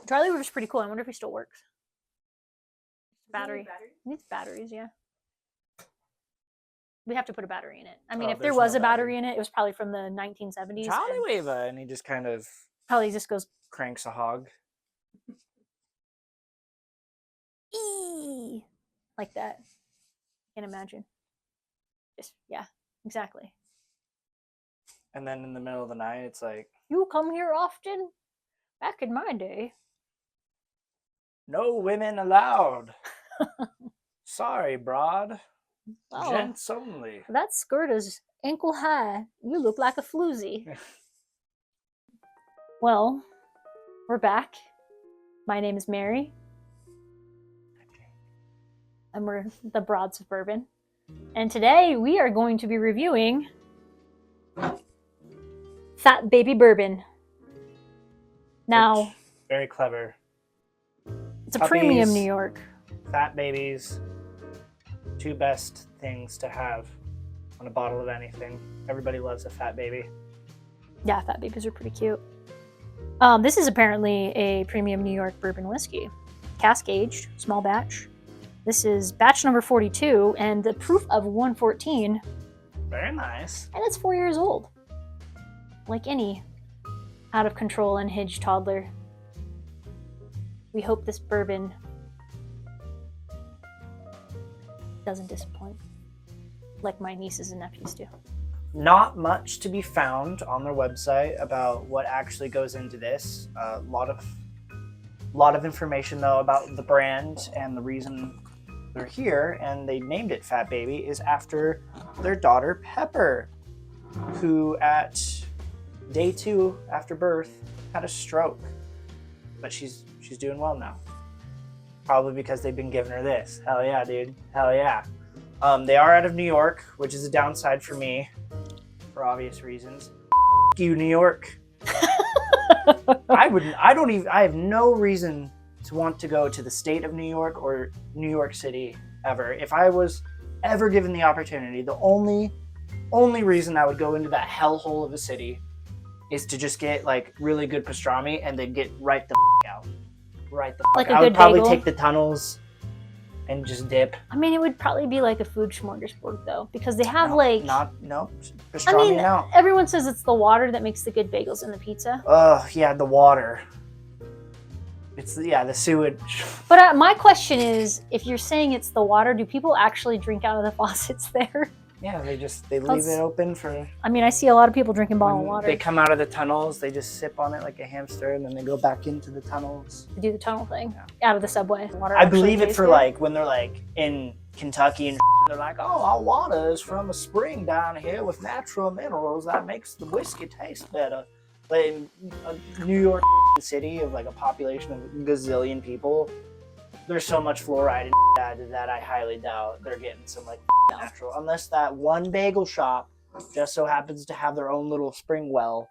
Charlie River's pretty cool. I wonder if he still works. Battery. It needs batteries, yeah. We have to put a battery in it. I mean, if there was a battery in it, it was probably from the 1970s. Charlie Weaver, and he just kind of probably just goes cranks a hog. Eee! Like that. I can't imagine. Just yeah, exactly. And then in the middle of the night, it's like, you come here often? Back in my day. No women allowed. Sorry, Broad. Oh, gents only. That skirt is ankle high. You look like a floozy. Well, we're back. My name is Mary. And we're the Broads of Bourbon. And today we are going to be reviewing Fat Baby Bourbon. Now, very clever. It's a premium New York. Fat babies, two best things to have on a bottle of anything. Everybody loves a fat baby. Yeah, fat babies are pretty cute. This is apparently a premium New York bourbon whiskey. Cask aged, small batch. This is batch number 42 and the proof of 114. Very nice. And it's 4 years old. Like any out of control unhinged toddler. We hope this bourbon doesn't disappoint, like my nieces and nephews do. Not much to be found on their website about what actually goes into this. A lot of information though about the brand, and the reason they're here and they named it Fat Baby is after their daughter Pepper, who at day 2 after birth had a stroke, but she's doing well now. Probably because they've been giving her this. Hell yeah, dude. Hell yeah. They are out of New York, which is a downside for me, for obvious reasons. You, New York. I have no reason to want to go to the state of New York or New York City ever. If I was ever given the opportunity, the only reason I would go into that hellhole of a city is to just get like really good pastrami and then get right the out. Right the like I would probably take the tunnels and just dip. I mean, it would probably be like a food smorgasbord though, because they have pastrami. I mean, everyone says it's the water that makes the good bagels in the pizza. Yeah, the water. It's the sewage. But my question is, if you're saying it's the water, do people actually drink out of the faucets there? Yeah, they leave it open for... I mean, I see a lot of people drinking bottled water. They come out of the tunnels, they just sip on it like a hamster, and then they go back into the tunnels. They do the tunnel thing, out of the subway. Water I believe it for like, when they're like in Kentucky and they're like, oh, our water is from a spring down here with natural minerals that makes the whiskey taste better. But in a New York city of like a population of a gazillion people, there's so much fluoride in that I highly doubt they're getting some like natural, unless that one bagel shop just so happens to have their own little spring well.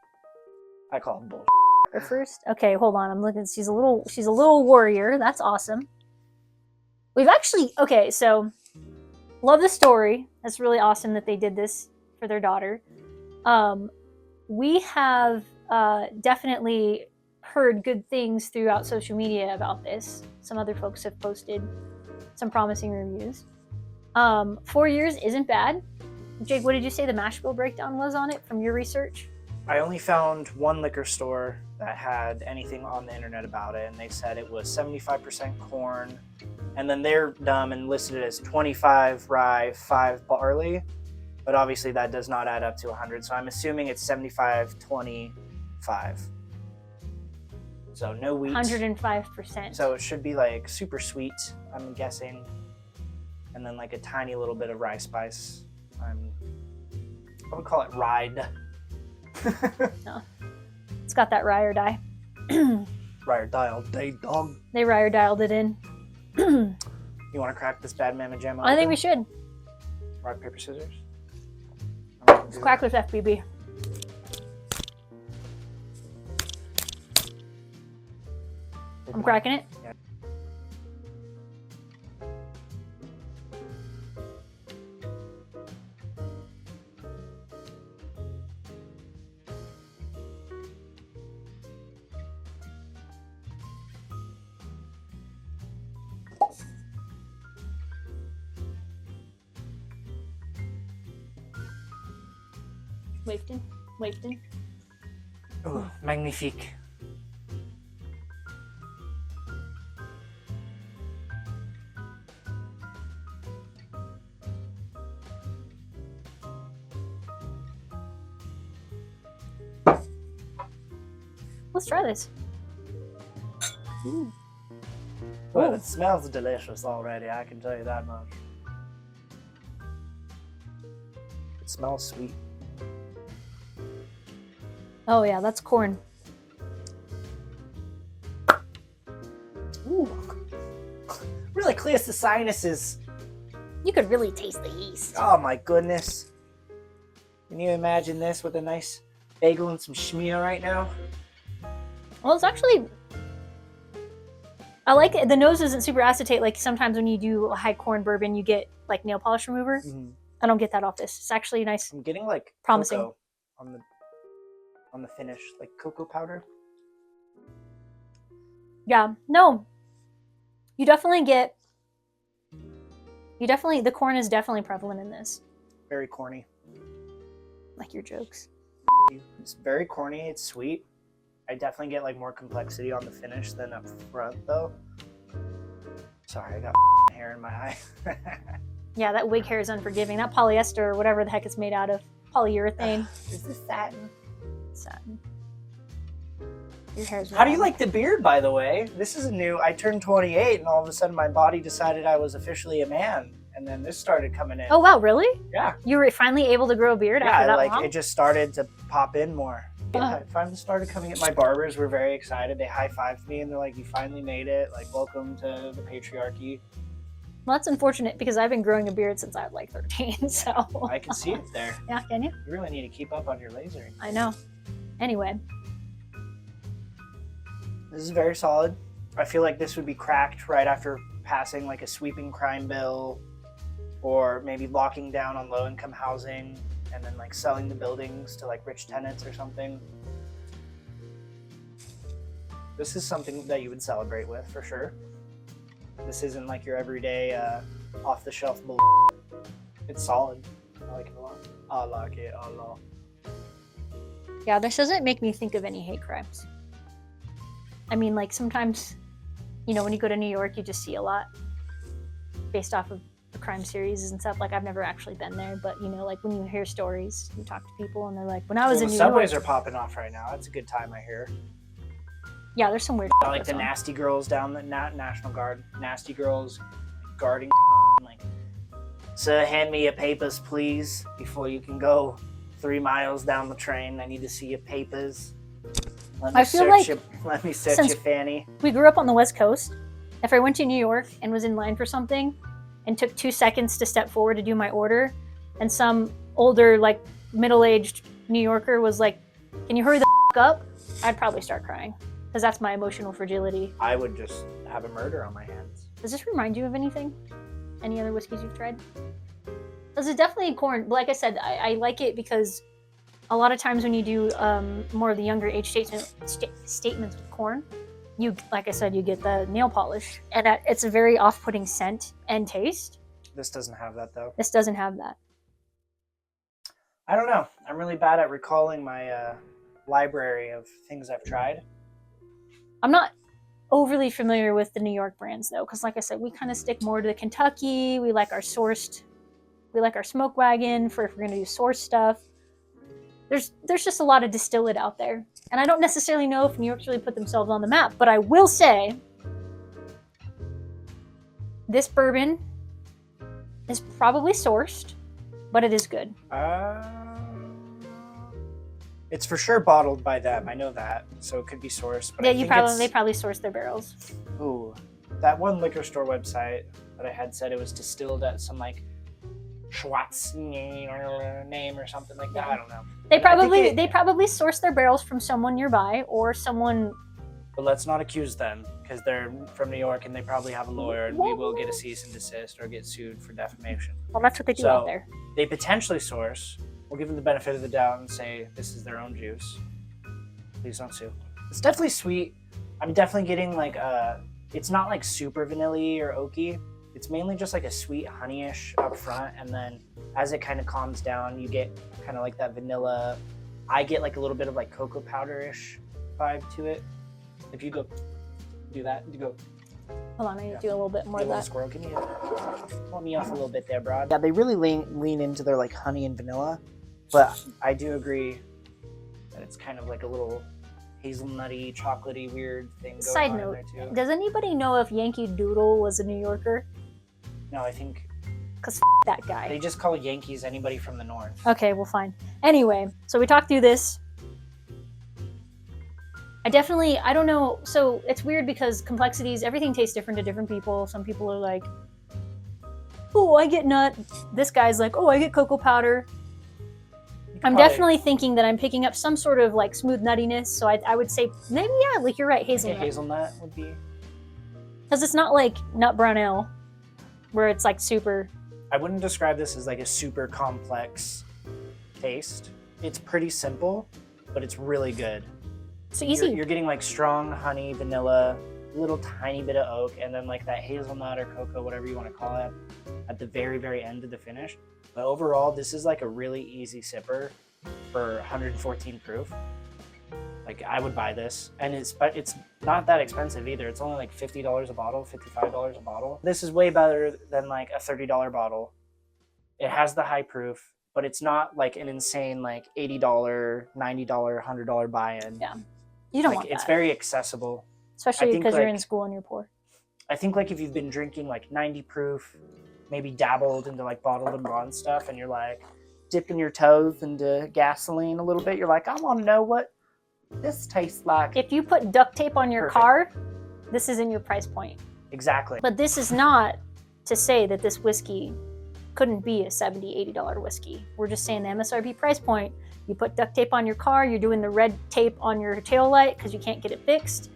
I call it bullshit. First, okay, hold on. I'm looking. She's a little warrior. That's awesome. We've actually so love the story. That's really awesome that they did this for their daughter. We have definitely heard good things throughout social media about this. Some other folks have posted some promising reviews. 4 years isn't bad. Jake, what did you say the mash bill breakdown was on it from your research? I only found one liquor store that had anything on the internet about it, and they said it was 75% corn, and then they're dumb and listed it as 25 rye, 5 barley, but obviously that does not add up to 100, so I'm assuming it's 75, 25. So no wheat. 105%. So it should be like super sweet, I'm guessing. And then like a tiny little bit of rye spice. I would call it ride. No. It's got that rye or die. Rye or die all day, dog. They rye or dialed it in. You want to crack this bad mamma jamma? I think we should. Rock, paper, scissors? Let's crack with FBB. I'm cracking it. Yeah. Wafted. Wafted. Oh, magnifique. Let's try this. Ooh. Well, Ooh. it smells delicious already, I can tell you that much. It smells sweet. Oh yeah, that's corn. Ooh. Really clears the sinuses. You could really taste the yeast. Oh my goodness. Can you imagine this with a nice bagel and some schmear right now? Well, it's actually... I like it. The nose isn't super acetate. Like sometimes when you do a high corn bourbon, you get like nail polish remover. Mm-hmm. I don't get that off this. It's actually nice. I'm getting like Promising. cocoa on the finish, like cocoa powder. Yeah. No. You definitely get... The corn is definitely prevalent in this. Very corny. Like your jokes. It's very corny. It's sweet. I definitely get like more complexity on the finish than up front though. Sorry, I got hair in my eye. Yeah, that wig hair is unforgiving. That polyester or whatever the heck it's made out of. Polyurethane. Is this satin? Satin. Your hair's How do you wrong. like the beard, by the way? This is a new... I turned 28 and all of a sudden my body decided I was officially a man. And then this started coming in. Oh wow, really? Yeah. You were finally able to grow a beard after that like long? it just started to pop in more. Yeah, it finally started coming in. My barbers were very excited. They high-fived me and they're like, you finally made it. Like, welcome to the patriarchy. Well, that's unfortunate because I've been growing a beard since I was like 13, so... I can see it there. Yeah, can you? You really need to keep up on your lasering. I know. Anyway. This is very solid. I feel like this would be cracked right after passing like a sweeping crime bill or maybe locking down on low-income housing and then like selling the buildings to like rich tenants or something. This is something that you would celebrate with for sure. This isn't like your everyday off-the-shelf bull. It's solid. I like it a lot. I like it a lot. Yeah, this doesn't make me think of any hate crimes. I mean, like sometimes, you know, when you go to New York, you just see a lot based off of the crime series and stuff. Like I've never actually been there, but you know, like when you hear stories, you talk to people and they're like, when I was in the New subways York. are popping off right now. It's a good time, I hear. Yeah, there's some weird I like the on. nasty girls down the National Guard. Nasty girls guarding like, sir, hand me your papers, please, before you can go 3 miles down the train. I need to see your papers. Let me search your fanny. We grew up on the West Coast. If I went to New York and was in line for something and took 2 seconds to step forward to do my order, and some older, like middle-aged New Yorker was like, "Can you hurry the up?" I'd probably start crying because that's my emotional fragility. I would just have a murder on my hands. Does this remind you of anything? Any other whiskeys you've tried? This is definitely corn. Like I said, I like it because a lot of times when you do more of the younger age statements with corn, you, like I said, you get the nail polish, and it's a very off-putting scent and taste. This doesn't have that though. This doesn't have that. I don't know. I'm really bad at recalling my library of things I've tried. I'm not overly familiar with the New York brands though, because like I said, we kind of stick more to the Kentucky. We like our sourced. We like our smoke wagon for if we're gonna do sourced stuff. There's just a lot of distillate out there. And I don't necessarily know if New York's really put themselves on the map, but I will say this bourbon is probably sourced, but it is good. It's for sure bottled by them. I know that, so it could be sourced. But Yeah, they probably source their barrels. Ooh, that one liquor store website that I had said it was distilled at some like Schwartz name or something like that. I don't know. They probably source their barrels from someone nearby or someone. But let's not accuse them because they're from New York and they probably have a lawyer, and we will get a cease and desist or get sued for defamation. Well, that's what they do out there. They potentially source. We'll give them the benefit of the doubt and say this is their own juice. Please don't sue. It's definitely sweet. I'm definitely getting like it's not like super vanilla-y or oaky. It's mainly just like a sweet honeyish up front, and then as it kind of calms down, you get kind of like that vanilla. I get like a little bit of like cocoa powder-ish vibe to it. If you go do that, you go. Hold on, I need to do a little bit more of that. Squirrel, can you pull me off a little bit there, Broad? Yeah, they really lean into their like honey and vanilla, but I do agree that it's kind of like a little hazelnutty, chocolatey, weird thing going Side on note, in there too. does anybody know if Yankee Doodle was a New Yorker? No, I think Because that guy. they just call Yankees anybody from the north. Okay, well, fine. Anyway, so we talked through this. I don't know. So it's weird because complexities, everything tastes different to different people. Some people are like, oh, I get nut. This guy's like, oh, I get cocoa powder. I'm definitely thinking that I'm picking up some sort of like smooth nuttiness. So I would say maybe, yeah, like you're right, hazelnut. Hazelnut would be. Because it's not like nut brown ale where it's like super. I wouldn't describe this as like a super complex taste. It's pretty simple, but it's really good. So easy. You're getting like strong honey, vanilla, little tiny bit of oak, and then like that hazelnut or cocoa, whatever you want to call it, at the very, very end of the finish. But overall, this is like a really easy sipper for 114 proof. Like I would buy this, and it's not that expensive either. It's only like $50 a bottle, $55 a bottle. This is way better than like a $30 bottle. It has the high proof, but it's not like an insane like $80, $90, $100 buy-in. Yeah. You don't like, want that. It's very accessible. Especially because you're like, in school and you're poor. I think like if you've been drinking like 90 proof, maybe dabbled into like bottled and bond stuff, and you're like dipping your toes into gasoline a little bit, you're like, I want to know what this tastes like. If you put duct tape on your car, this is in your price point. Exactly. But this is not to say that this whiskey couldn't be a $70, $80 whiskey. We're just saying the MSRP price point. You put duct tape on your car, you're doing the red tape on your tail light because you can't get it fixed.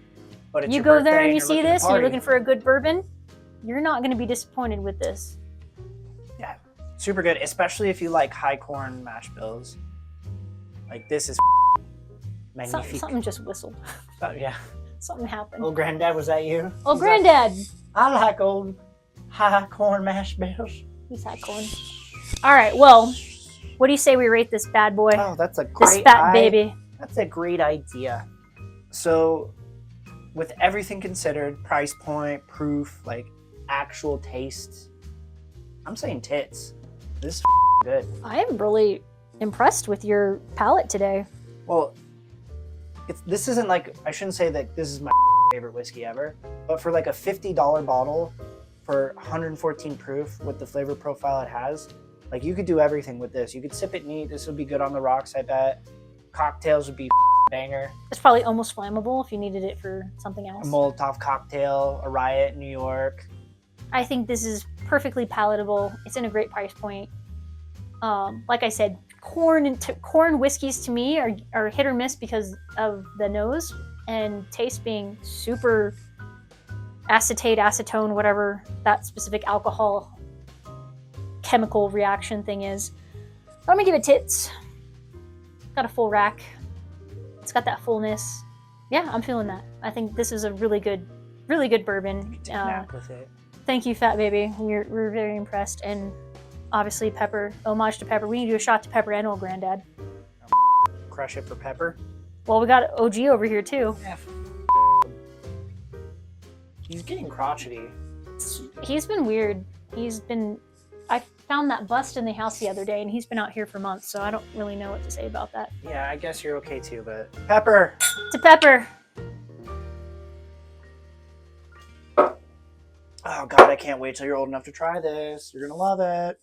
But it's you go there and you see this, and you're looking for a good bourbon, you're not going to be disappointed with this. Yeah, super good, especially if you like high corn mash bills. Like this is magnifique. Something just whistled. Oh, yeah. Something happened. Old Granddad, was that you? Oh, Granddad! I like old high corn mash bills. He's high corn. All right, well, what do you say we rate this bad boy? Oh, that's a great This fat baby. That's a great idea. So, with everything considered, price point, proof, like actual taste, I'm saying tits. This is good. I am really impressed with your palate today. Well, this isn't like, I shouldn't say that this is my favorite whiskey ever, but for like a $50 bottle for 114 proof with the flavor profile it has, like you could do everything with this. You could sip it neat. This would be good on the rocks, I bet. Cocktails would be banger. It's probably almost flammable if you needed it for something else. A Molotov cocktail, a riot in New York. I think this is perfectly palatable. It's in a great price point. Like I said, corn whiskeys to me are hit or miss because of the nose and taste being super acetate, acetone, whatever that specific alcohol chemical reaction thing is. But I'm gonna give it tits. Got a full rack. It's got that fullness. Yeah, I'm feeling that. I think this is a really good bourbon. Take a nap with it. Thank you, Fat Baby. We're very impressed. And obviously Pepper, homage to Pepper. We need to do a shot to Pepper and Old Granddad. Crush it for Pepper. Well, we got OG over here too. Yeah. He's getting crotchety. He's been weird. I found that bust in the house the other day, and he's been out here for months, so I don't really know what to say about that. Yeah, I guess you're okay too, but Pepper. To Pepper. Oh God, I can't wait till you're old enough to try this. You're gonna love it.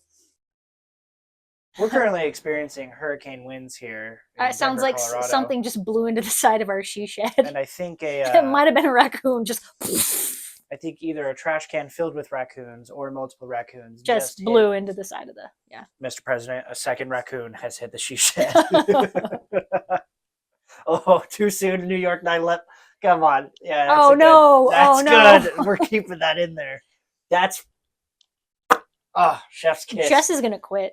We're currently experiencing hurricane winds here. It sounds Denver, like Colorado. something just blew into the side of our she shed. And I think It might have been a raccoon just I think either a trash can filled with raccoons or multiple raccoons just blew into the side of the, yeah. Mr. President, a second raccoon has hit the she shed. Oh, too soon, New York 9/11. Come on. Yeah. Oh no. That's oh no. good. We're keeping that in there. That's chef's kiss. Jess is gonna quit.